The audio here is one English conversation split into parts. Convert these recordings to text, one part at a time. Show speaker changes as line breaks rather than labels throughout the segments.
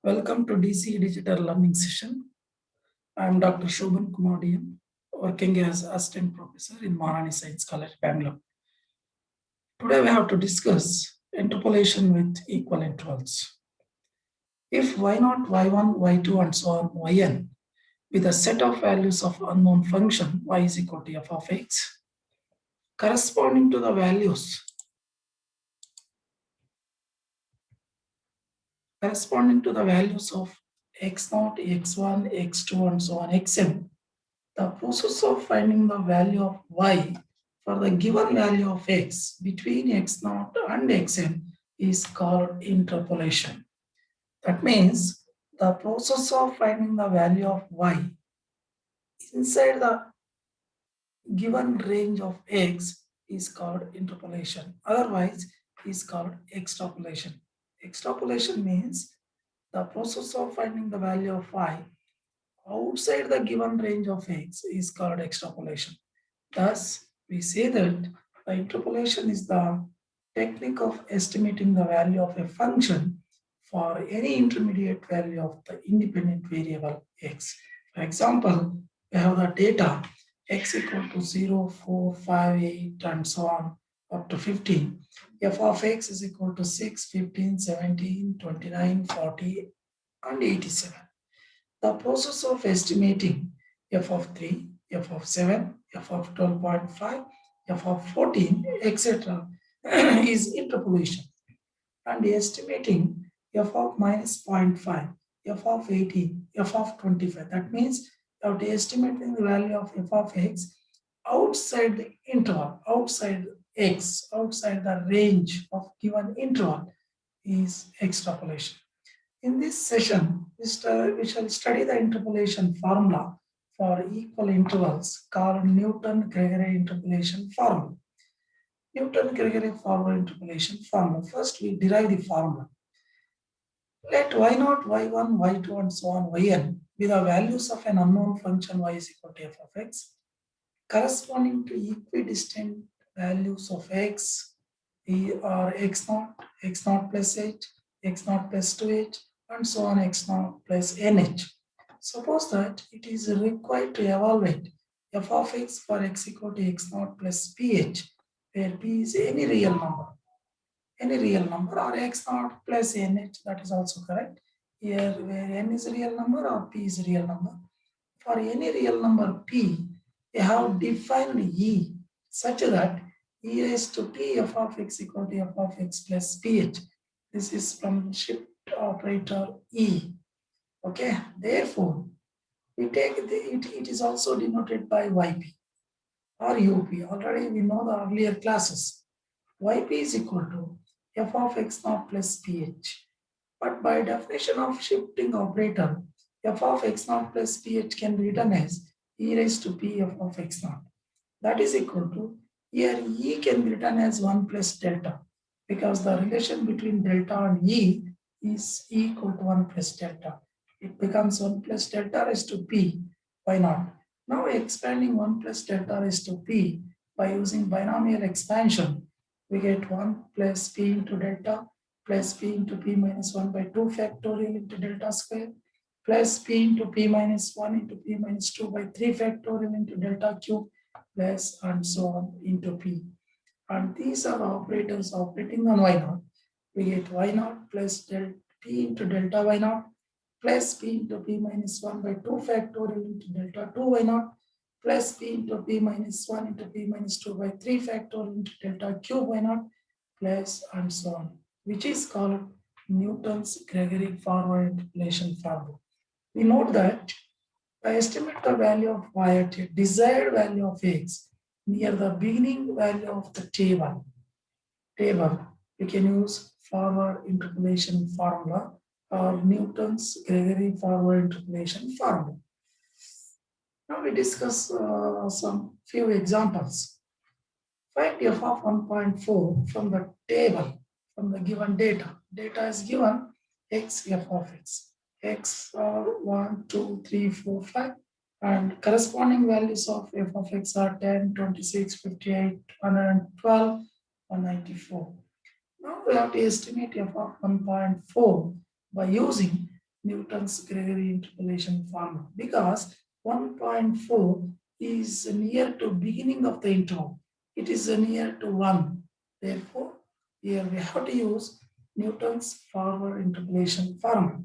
Welcome to DC Digital Learning Session. I am Dr. Shobhan Kumadian, working as Assistant Professor in Maharani Science College, Bangalore. Today we have to discuss interpolation with equal intervals. If y0, y1, y2 and so on, yn with a set of values of unknown function y is equal to f of x corresponding to the values of x0, x1, x2 and so on, xn, the process of finding the value of y for the given value of x between x0 and xn is called interpolation. That means the process of finding the value of y inside the given range of x is called interpolation. Otherwise, is called extrapolation. Extrapolation means the process of finding the value of y outside the given range of x is called extrapolation. Thus, we say that the interpolation is the technique of estimating the value of a function for any intermediate value of the independent variable x. For example, we have the data x equal to 0, 4, 5, 8 and so on up to 15. F of x is equal to 6, 15, 17, 29, 40 and 87. The process of estimating f of 3, f of 7, f of 12.5, f of 14, etc. is interpolation. And estimating f of minus 0.5, f of 18, f of 25. That means you have to estimate the value of f of x outside the interval, outside x, outside the range of given interval is extrapolation. In this session, we shall study the interpolation formula for equal intervals called Newton-Gregory interpolation formula. Newton-Gregory formula interpolation formula. First, we derive the formula. Let y0, y1, y2 and so on, yn be the values of an unknown function y is equal to f of x corresponding to equidistant values of x are x0, x0 plus h, x0 plus 2h and so on, x0 plus nh. Suppose that it is required to evaluate f of x for x equal to x0 plus ph, where p is any real number or x0 plus nh, that is also correct. Here where n is a real number or p is a real number. For any real number p, we have defined e such that e raised to p f of x equal to f of x plus ph. This is from shift operator e. Okay, therefore we take it is also denoted by yp or up. Already we know the earlier classes. Yp is equal to f of x naught plus ph. But by definition of shifting operator, f of x naught plus ph can be written as e raised to p f of x naught. That is equal to, here e can be written as 1 plus delta, because the relation between delta and e is equal to 1 plus delta. It becomes 1 plus delta raised to p. Why not? Now expanding 1 plus delta raised to p by using binomial expansion, we get 1 plus p into delta plus p into p minus 1 by 2 factorial into delta square plus p into p minus 1 into p minus 2 by 3 factorial into delta cube plus and so on into p. And these are the operators operating on y0. We get y0 plus p into delta y0 plus p into p minus 1 by 2 factorial into delta 2 y0 plus p into p minus 1 into p minus 2 by 3 factorial into delta cube y0 plus and so on, which is called Newton's Gregory forward interpolation formula. We note that I estimate the value of y at a desired value of x near the beginning value of the table. We can use forward interpolation formula or Newton's Gregory forward interpolation formula. Now we discuss some few examples. Find f of 1.4 from the table, from the given data. Data is given x f of x. X are 1, 2, 3, 4, 5, and corresponding values of f of x are 10, 26, 58, 112, 194. Now we have to estimate f of 1.4 by using Newton's Gregory interpolation formula because 1.4 is near to beginning of the interval. It is near to 1. Therefore, here we have to use Newton's forward interpolation formula.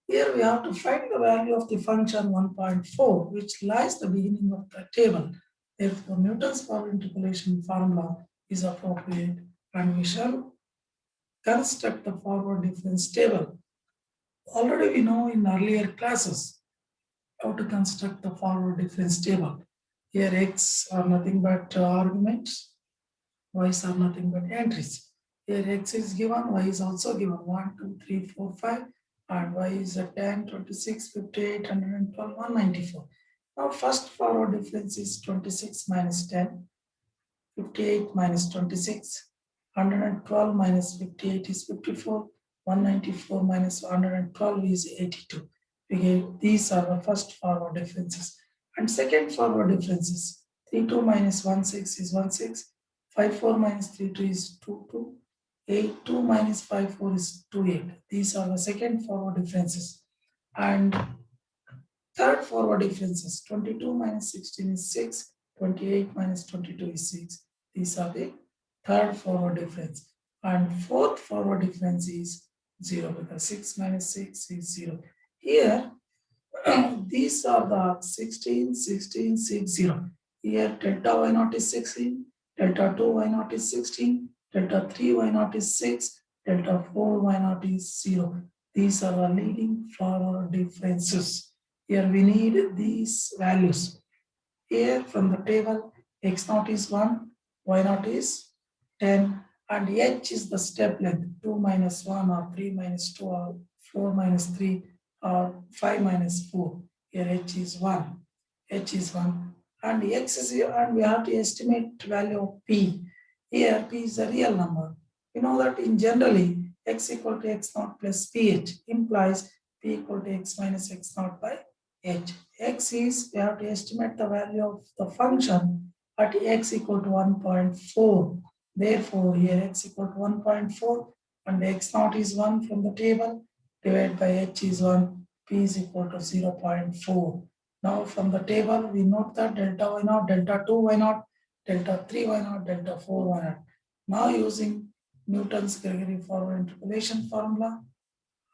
Here we have to find the value of the function 1.4, which lies the beginning of the table. Therefore, Newton's forward interpolation formula is appropriate, and we shall construct the forward difference table. Already we know in earlier classes how to construct the forward difference table. Here x are nothing but arguments, y's are nothing but entries. Here x is given, y is also given 1, 2, 3, 4, 5, and y is 10, 26, 58, 112, 194. Now first forward difference is 26 minus 10, 58 minus 26, 112 minus 58 is 54, 194 minus 112 is 82. These are the first forward differences. And second forward differences, 32 minus 16 is 16, 54 minus 32 is 22, 82 minus 54 is 28. These are the second forward differences. And third forward differences, 22 minus 16 is 6, 28 minus 22 is 6. These are the third forward difference. And fourth forward difference is 0 because 6 minus 6 is 0. Here, these are the 16, 16, 6, 0. Here, delta y naught is 16, delta 2 y naught is 16, delta 3 y naught is 6, delta 4 y naught is 0. These are the leading forward differences. Here we need these values. Here from the table, x naught is 1, y naught is 10, and h is the step length 2 minus 1 or 3 minus 2 or 4 minus 3 or 5 minus 4. Here h is 1. H is 1. And x is here, and we have to estimate value of p. Here p is a real number. We know that in generally x equal to x naught plus ph implies p equal to x minus x naught by h. X is, we have to estimate the value of the function at x equal to 1.4. Therefore, here x equal to 1.4 and x naught is 1 from the table, divided by h is 1, p is equal to 0.4. Now from the table, we note that delta y naught, delta 2 y naught, delta 3 y naught, delta 4 y naught. Now using Newton's Gregory forward interpolation formula,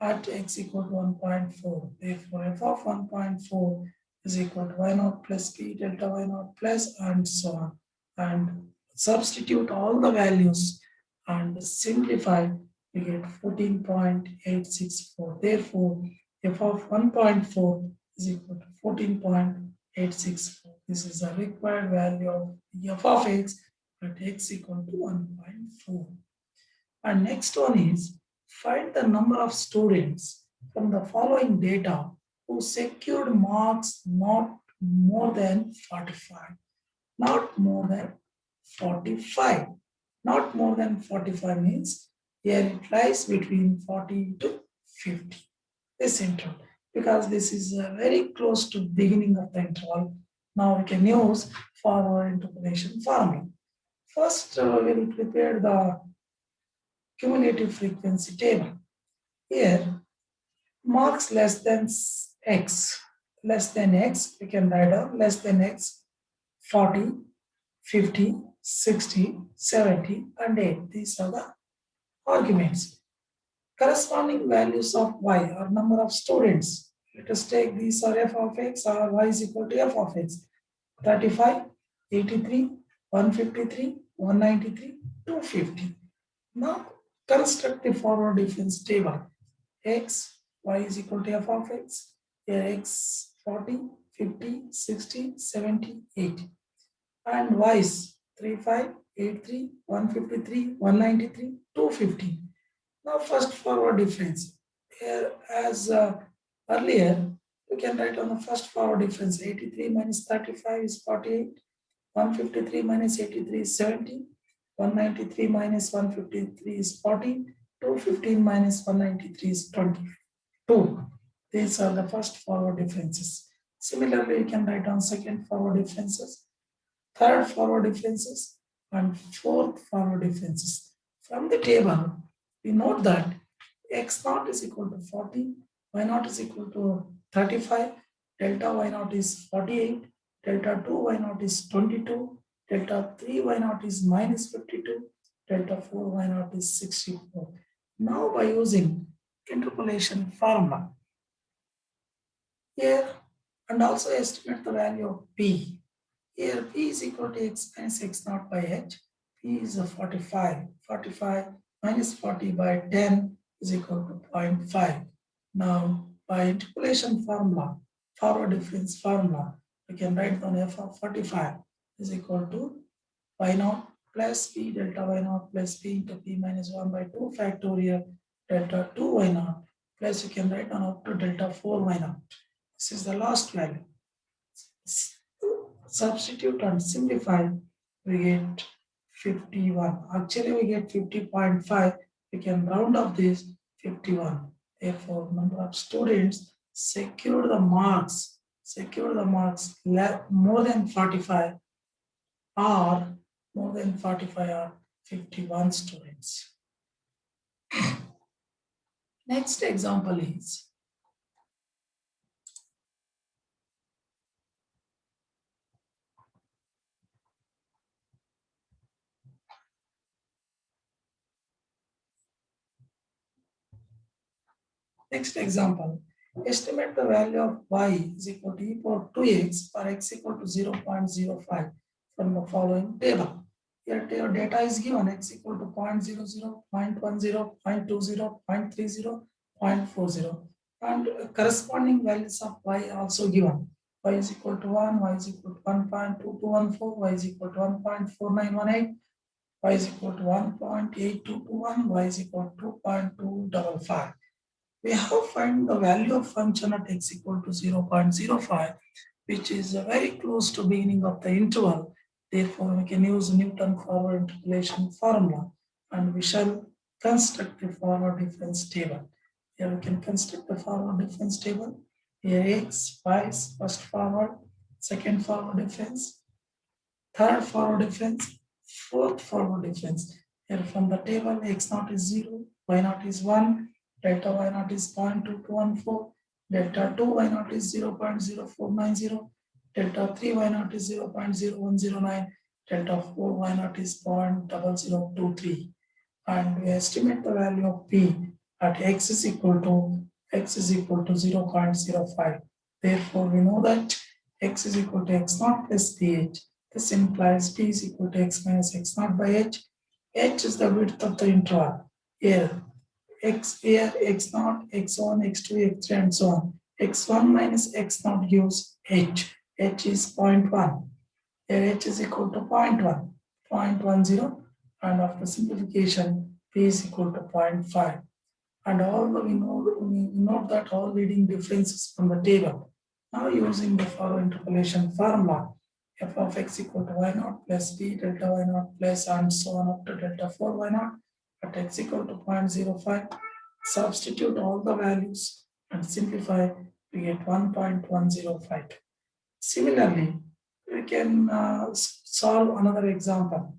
at x equal to 1.4. Therefore, f of 1.4 is equal to y naught plus p delta y naught plus and so on. And substitute all the values and simplify, we get 14.864. Therefore, f of 1.4 is equal to 14.864. This is a required value of f of x at x equal to 1.4. And next one is find the number of students from the following data who secured marks not more than 45. Not more than 45. Not more than 45 means here it lies between 40 to 50. This interval, because this is very close to beginning of the interval. Now we can use forward interpolation formula. First, we will prepare the cumulative frequency table. Here, marks less than x. Less than x, we can write down less than x, 40, 50, 60, 70, and 8. These are the arguments. Corresponding values of y or number of students. Let us take these are f of x or y is equal to f of x. 35, 83, 153, 193, 250. Now construct the forward difference table. X, y is equal to f of x. Here x 40, 50, 60, 70, 80. And y is 35, 83, 153, 193, 250. Now first forward difference. Here as earlier, you can write on the first forward difference. 83 minus 35 is 48. 153 minus 83 is 70. 193 minus 153 is 40. 215 minus 193 is 22. These are the first forward differences. Similarly, you can write down second forward differences, third forward differences, and fourth forward differences. From the table, we note that x naught is equal to 40, y naught is equal to 35, delta y naught is 48, delta 2 y naught is 22, delta 3 y naught is minus 52, delta 4 y naught is 64. Now by using interpolation formula here and also estimate the value of p. Here p is equal to x minus x naught by h. P is a 45. 45 minus 40 by 10 is equal to 0.5. Now by interpolation formula, forward difference formula, we can write down f of 45 is equal to y naught plus p delta y naught plus p into p minus 1 by 2 factorial delta 2 y naught plus you can write down up to delta 4 y naught. This is the last value. Substitute and simplify, we get 51. Actually, we get 50.5. We can round up this 51. Therefore, number of students secure the marks more than 45 or more than 45 or 51 students. Next example is next example. Estimate the value of y is equal to e power 2x for x equal to 0.05 from the following table. Here your data is given x equal to 0.00, 0.10, 0.20, 0.30, 0.40 and corresponding values of y also given. Y is equal to 1, y is equal to 1.2214, y is equal to 1.4918, y is equal to 1.8221, y is equal to 2.255. We have find the value of function at x equal to 0.05, which is very close to beginning of the interval. Therefore, we can use Newton forward interpolation formula and we shall construct the forward difference table. Here we can construct the forward difference table. Here x, y is first forward, second forward difference, third forward difference, fourth forward difference. Here from the table, x naught is 0, y naught is 1, delta y naught is 0.2214, delta 2 y naught is 0.0490, delta 3 y naught is 0.0109, delta 4 y naught is 0.0023. And we estimate the value of p at x is equal to 0.05. Therefore, we know that x is equal to x naught plus ph. This implies p is equal to x minus x naught by h. H is the width of the interval. Here, x naught, x1, x2, x3, and so on. x1 minus x naught gives h. H is 0.1. Here h is equal to 0.1, 0.10, and after simplification, p is equal to 0.5. And all we note that all leading differences from the table. Now using the forward interpolation formula, f of x equal to y naught plus b delta y naught plus and so on up to delta 4 y naught at x equal to 0.05. Substitute all the values and simplify, we get 1.105. Similarly, we can solve another example.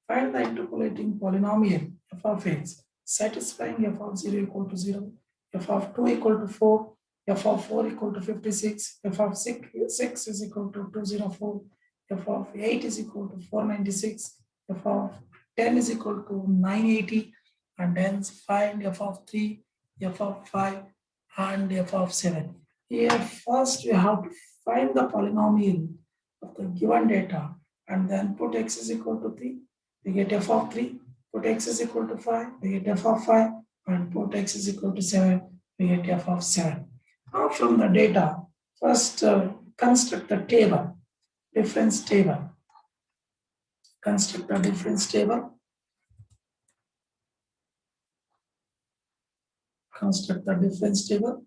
Find the interpolating polynomial f of x satisfying f of 0 equal to 0, f of 2 equal to 4, f of 4 equal to 56, f of 6 is equal to 204, f of 8 is equal to 496, f of 10 is equal to 980, and then find f of 3, f of 5, and f of 7. Here first we have to find the polynomial of the given data and then put x is equal to 3, we get f of 3, put x is equal to 5, we get f of 5, and put x is equal to 7, we get f of 7. Now from the data, first construct the table, difference table. Construct the difference table. Construct the difference table.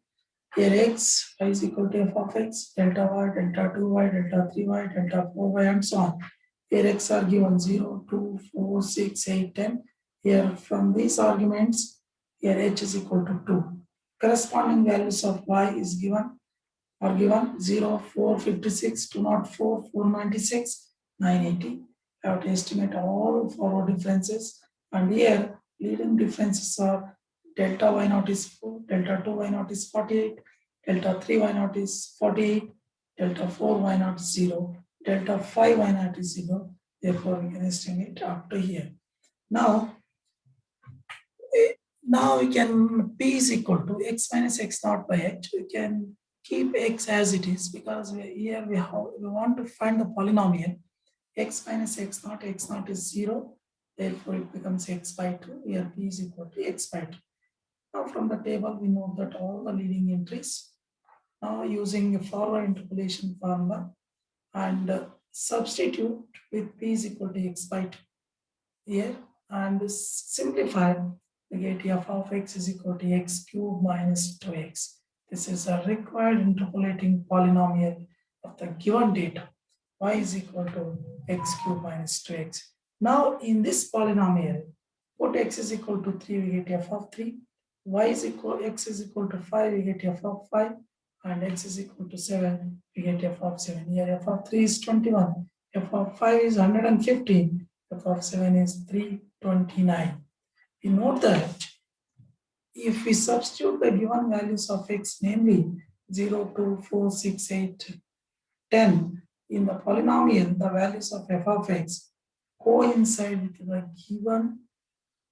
Here x, y is equal to f of x, delta y, delta 2y, delta 3y, delta 4y, and so on. Here x are given 0, 2, 4, 6, 8, 10. Here from these arguments, here h is equal to 2. Corresponding values of y is given, are given 0, 4, 56, 204, 496, 980. I have to estimate all forward differences. And here leading differences are delta y naught is 4, delta 2 y naught is 48, delta 3 y naught is 48, delta 4 y naught is 0, delta 5 y naught is 0. Therefore, we can estimate up to here. Now, now we can p is equal to x minus x naught by h. We can keep x as it is because here we want to find the polynomial x minus x naught is 0. Therefore, it becomes x by 2. Here p is equal to x by 2. Now, from the table, we know that all the leading entries. Now, using a forward interpolation formula and substitute with p is equal to x by 2 here and simplify, we get f of x is equal to x cube minus 2x. This is a required interpolating polynomial of the given data. Y is equal to x cube minus 2x. Now in this polynomial, put x is equal to 3, we get f of 3. X is equal to 5, we get f of 5. And x is equal to 7, we get f of 7. Here f of 3 is 21, f of 5 is 115. F of 7 is 329. We note that if we substitute the given values of x, namely 0, 2, 4, 6, 8, 10, in the polynomial, the values of f of x coincide with the given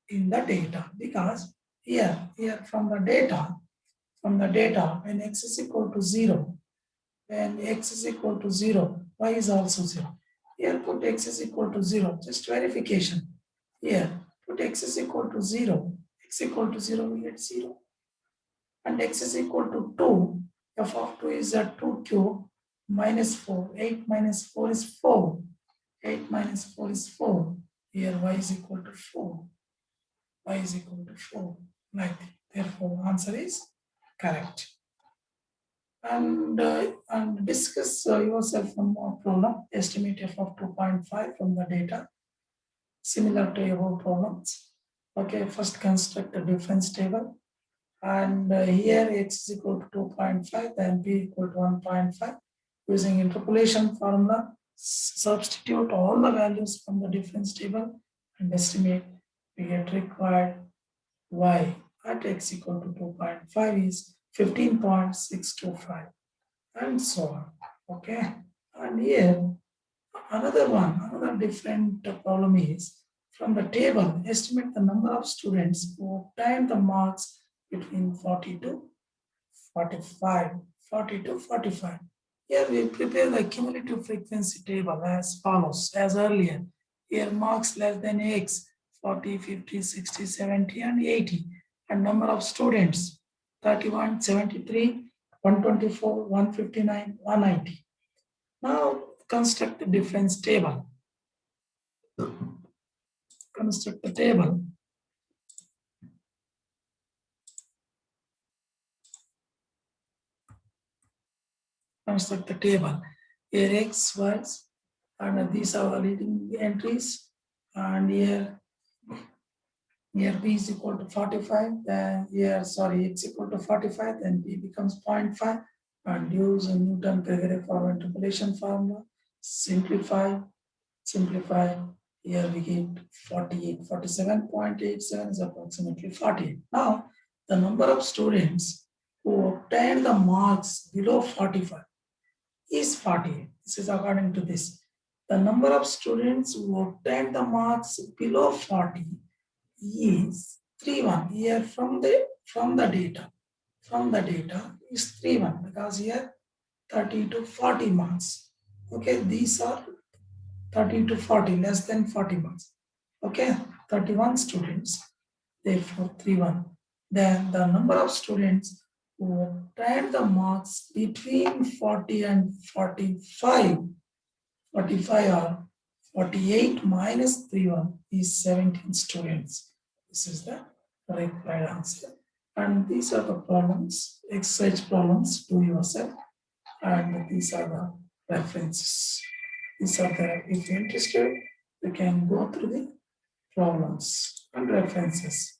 in the data. Because here from the data, when x is equal to 0, when x is equal to 0, y is also 0. Here put x is equal to 0, just verification. Here put x is equal to 0, x equal to 0, we get 0. And x is equal to 2, f of 2 is a 2 cube minus 4, 8 minus 4 is 4, 8 minus 4 is 4. Here y is equal to 4, y is equal to 4, like that. Therefore, answer is correct. And discuss yourself one more problem. Estimate f of 2.5 from the data, similar to above problems. Okay, first construct a difference table, and here x is equal to 2.5, then b equal to 1.5. Using interpolation formula, substitute all the values from the difference table and estimate. We get required y at x equal to 2.5 is 15.625. And so on. Okay, and here another different problem is from the table, estimate the number of students who obtained the marks between 40 to 45. 40 to 45. Here we prepare the cumulative frequency table as follows, as earlier. Here marks less than x, 40, 50, 60, 70, and 80. And number of students, 31, 73, 124, 159, 190. Now construct the difference table. Construct the table. Construct the table. Here x was, and these are the leading entries, and here b is equal to 45, then x equal to 45, then b becomes 0.5, and use a Newton-Gregory forward interpolation formula. Simplify. Here we get 48, 47.87 is approximately 48. Now, the number of students who obtained the marks below 45 is 48. This is according to this. The number of students who obtained the marks below 40 is 31. Here from the data is 31, because here 30 to 40 marks. Okay, these are 30 to 40, less than 40 marks. Okay, 31 students, therefore 31. Then the number of students who obtained the marks between 40 and 45, 45 are 48 minus 31 is 17 students. This is the required answer. And these are the problems, exercise problems, do yourself. And these are the references. These are the, if you're interested, you can go through the problems and references.